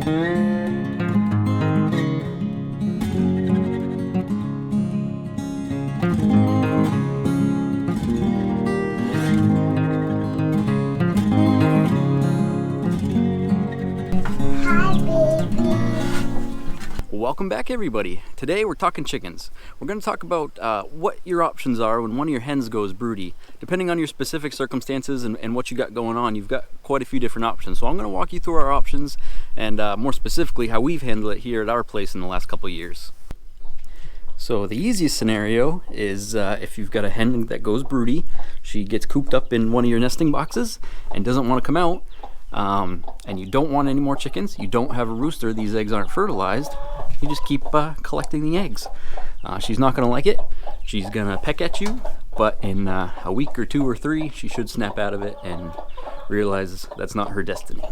Welcome back, everybody. Today we're talking chickens. We're going to talk about what your options are when one of your hens goes broody. Depending on your specific circumstances and what you got going on, you've got quite a few different options. So I'm going to walk you through our options and more specifically how we've handled it here at our place in the last couple of years. So the easiest scenario is if you've got a hen that goes broody, she gets cooped up in one of your nesting boxes and doesn't want to come out, and you don't want any more chickens, you don't have a rooster, these eggs aren't fertilized, you just keep collecting the eggs. She's not going to like it, she's going to peck at you, but in a week or 2 or 3 she should snap out of it and realize that's not her destiny.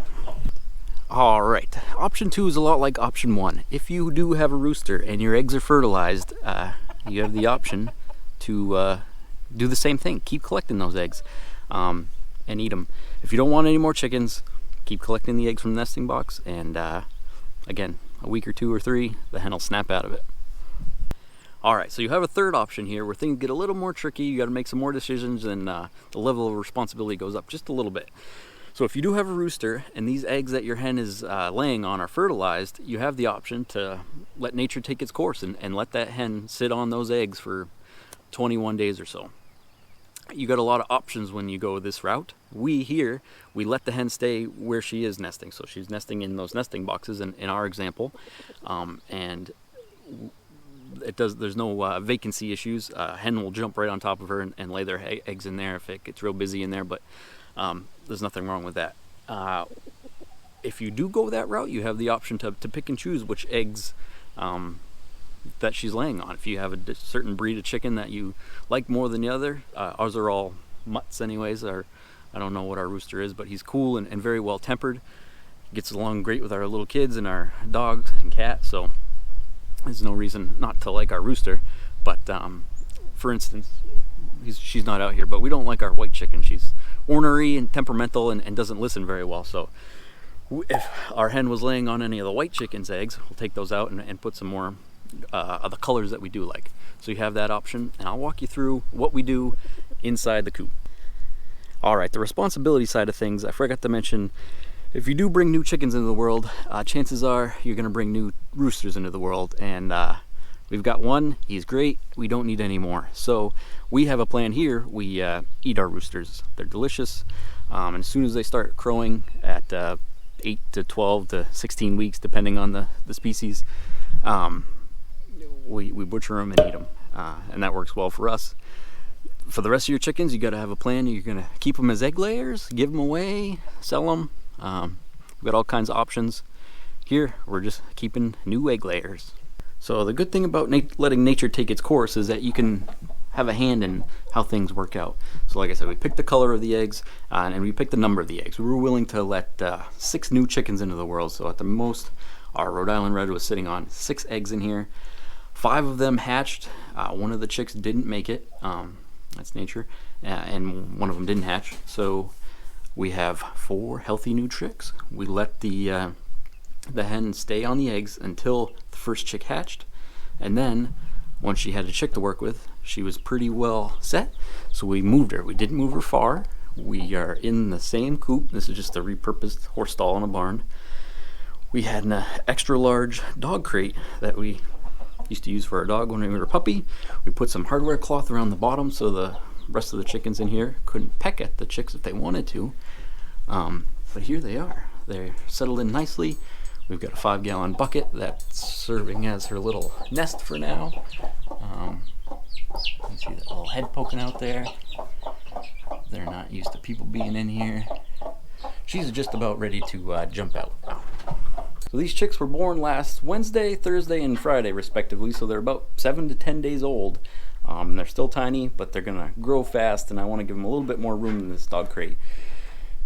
Alright, option 2 is a lot like option 1. If you do have a rooster and your eggs are fertilized, you have the option to do the same thing. Keep collecting those eggs and eat them. If you don't want any more chickens, keep collecting the eggs from the nesting box, and again, a week or 2 or 3, the hen will snap out of it. Alright, so you have a third option here where things get a little more tricky. You got to make some more decisions, and the level of responsibility goes up just a little bit. So if you do have a rooster and these eggs that your hen is laying on are fertilized, you have the option to let nature take its course and let that hen sit on those eggs for 21 days or so. You got a lot of options when you go this route. We let the hen stay where she is nesting. So she's nesting in those nesting boxes in our example, and there's no vacancy issues. Hen will jump right on top of her and lay their eggs in there if it gets real busy in there, but there's nothing wrong with that. If you do go that route, you have the option to pick and choose which eggs that she's laying on. If you have a certain breed of chicken that you like more than the other, ours are all mutts anyways. I don't know what our rooster is, but he's cool and very well tempered. Gets along great with our little kids and our dogs and cat, so there's no reason not to like our rooster. But for instance, she's not out here, but we don't like our white chicken. She's ornery and temperamental and doesn't listen very well. So if our hen was laying on any of the white chicken's eggs, we'll take those out and put some more of the colors that we do like. So you have that option, and I'll walk you through what we do inside the coop. Alright, the responsibility side of things, I forgot to mention, if you do bring new chickens into the world, chances are you're going to bring new roosters into the world, and we've got one, he's great, we don't need any more. So we have a plan here. We eat our roosters. They're delicious, and as soon as they start crowing at 8 to 12 to 16 weeks, depending on the species, we butcher them and eat them, and that works well for us. For the rest of your chickens, you got to have a plan. You're going to keep them as egg layers, give them away, sell them. We've got all kinds of options. Here, we're just keeping new egg layers. So the good thing about letting nature take its course is that you can have a hand in how things work out. So like I said, we picked the color of the eggs, and we picked the number of the eggs. We were willing to let 6 new chickens into the world. So at the most, our Rhode Island Red was sitting on 6 eggs in here. 5 of them hatched. One of the chicks didn't make it. That's nature. And one of them didn't hatch. So we have 4 healthy new chicks. We let the hen stay on the eggs until the first chick hatched. And then, once she had a chick to work with, she was pretty well set. So we moved her. We didn't move her far. We are in the same coop. This is just a repurposed horse stall in a barn. We had an extra large dog crate that we used to use for our dog when we were a puppy. We put some hardware cloth around the bottom so the rest of the chickens in here couldn't peck at the chicks if they wanted to. But here they are. They're settled in nicely. We've got a 5-gallon bucket that's serving as her little nest for now. You can see that little head poking out there. They're not used to people being in here. She's just about ready to jump out. So these chicks were born last Wednesday, Thursday, and Friday respectively, so they're about 7 to 10 days old. They're still tiny, but they're gonna grow fast, and I want to give them a little bit more room in this dog crate.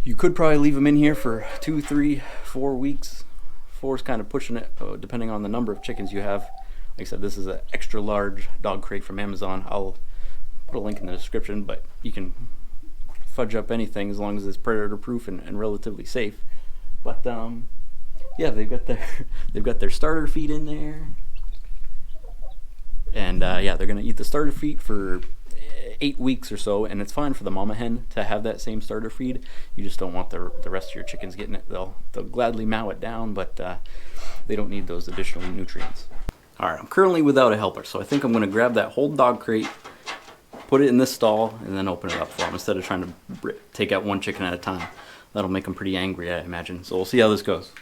You could probably leave them in here for 2, 3, 4 weeks. 4 is kind of pushing it, depending on the number of chickens you have. Like I said, this is an extra large dog crate from Amazon. I'll put a link in the description, but you can fudge up anything as long as it's predator proof and relatively safe. But yeah, they've got their starter feed in there, and yeah, they're gonna eat the starter feed for 8 weeks or so, and it's fine for the mama hen to have that same starter feed. You just don't want the rest of your chickens getting it. They'll gladly mow it down, but they don't need those additional nutrients. All right, I'm currently without a helper, so I think I'm gonna grab that whole dog crate, put it in this stall, and then open it up for them instead of trying to take out one chicken at a time. That'll make them pretty angry, I imagine. So we'll see how this goes.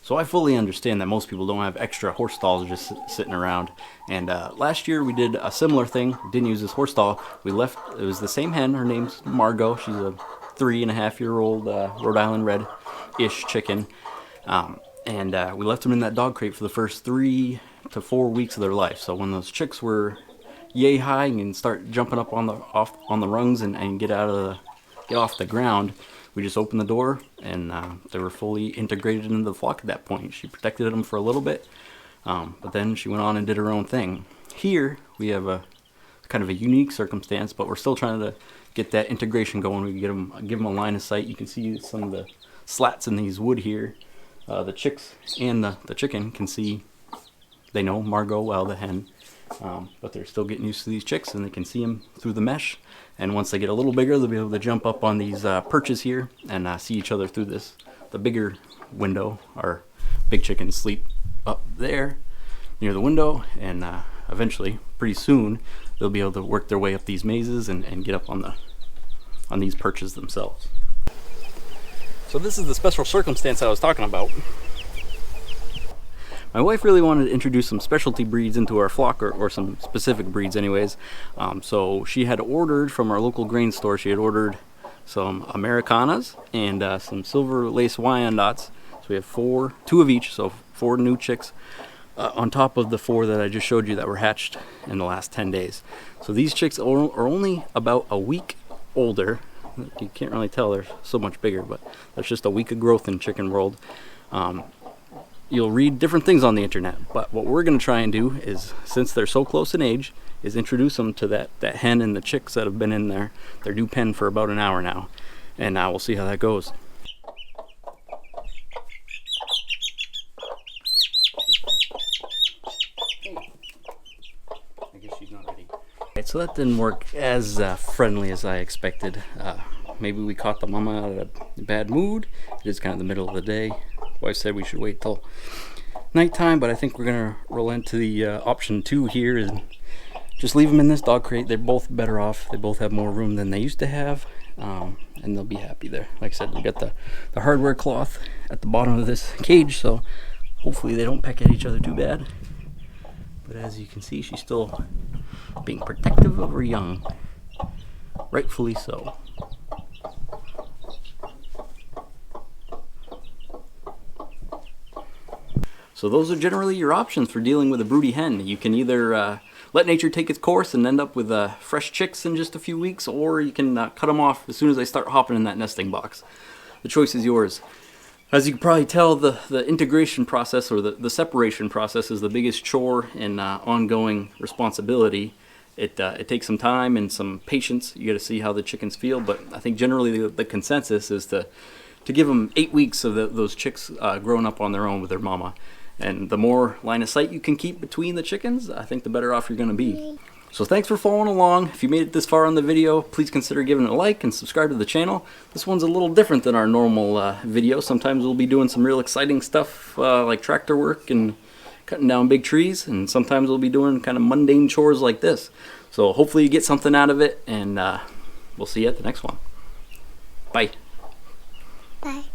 So I fully understand that most people don't have extra horse stalls just sitting around. And last year we did a similar thing. We didn't use this horse stall. We left, it was the same hen. Her name's Margot. She's a 3.5-year-old Rhode Island red-ish chicken. And we left them in that dog crate for the first 3 to 4 weeks of their life. So when those chicks were yay high and start jumping up on the rungs and get off the ground, we just opened the door, and they were fully integrated into the flock at that point. She protected them for a little bit, but then she went on and did her own thing. Here, we have a kind of a unique circumstance, but we're still trying to get that integration going. We can give them a line of sight. You can see some of the slats in these wood here. The chicks and the chicken can see, they know Margot well, the hen, but they're still getting used to these chicks, and they can see them through the mesh. And once they get a little bigger, they'll be able to jump up on these perches here and see each other through the bigger window. Our big chickens sleep up there near the window, and eventually, pretty soon, they'll be able to work their way up these mazes and get up on these perches themselves. So this is the special circumstance I was talking about. My wife really wanted to introduce some specialty breeds into our flock, or some specific breeds anyways. So she had ordered from our local grain store, she had ordered some Americanas and some silver lace Wyandottes. So we have 2 of each, so 4 new chicks on top of the 4 that I just showed you that were hatched in the last 10 days. So these chicks are only about a week older. You can't really tell, they're so much bigger, but that's just a week of growth in chicken world. You'll read different things on the internet, but what we're going to try and do is, since they're so close in age, is introduce them to that hen and the chicks that have been in their new pen for about an hour now, and we'll see how that goes. I guess she's not ready. Right, so that didn't work as friendly as I expected. Maybe we caught the mama out of a bad mood. It is kind of the middle of the day. Wife said we should wait till nighttime, but I think we're gonna relent to the option 2 here and just leave them in this dog crate. They're both better off. They both have more room than they used to have, and they'll be happy there. Like I said, we got the hardware cloth at the bottom of this cage, so hopefully they don't peck at each other too bad. But as you can see, she's still being protective of her young, rightfully so. So those are generally your options for dealing with a broody hen. You can either let nature take its course and end up with fresh chicks in just a few weeks, or you can cut them off as soon as they start hopping in that nesting box. The choice is yours. As you can probably tell, the integration process, or the separation process, is the biggest chore and ongoing responsibility. It takes some time and some patience. You got to see how the chickens feel, but I think generally the consensus is to give them 8 weeks of those chicks growing up on their own with their mama. And the more line of sight you can keep between the chickens, I think the better off you're going to be. So thanks for following along. If you made it this far on the video, please consider giving it a like and subscribe to the channel. This one's a little different than our normal video. Sometimes we'll be doing some real exciting stuff like tractor work and cutting down big trees, and sometimes we'll be doing kind of mundane chores like this. So hopefully you get something out of it, and we'll see you at the next one. Bye. Bye.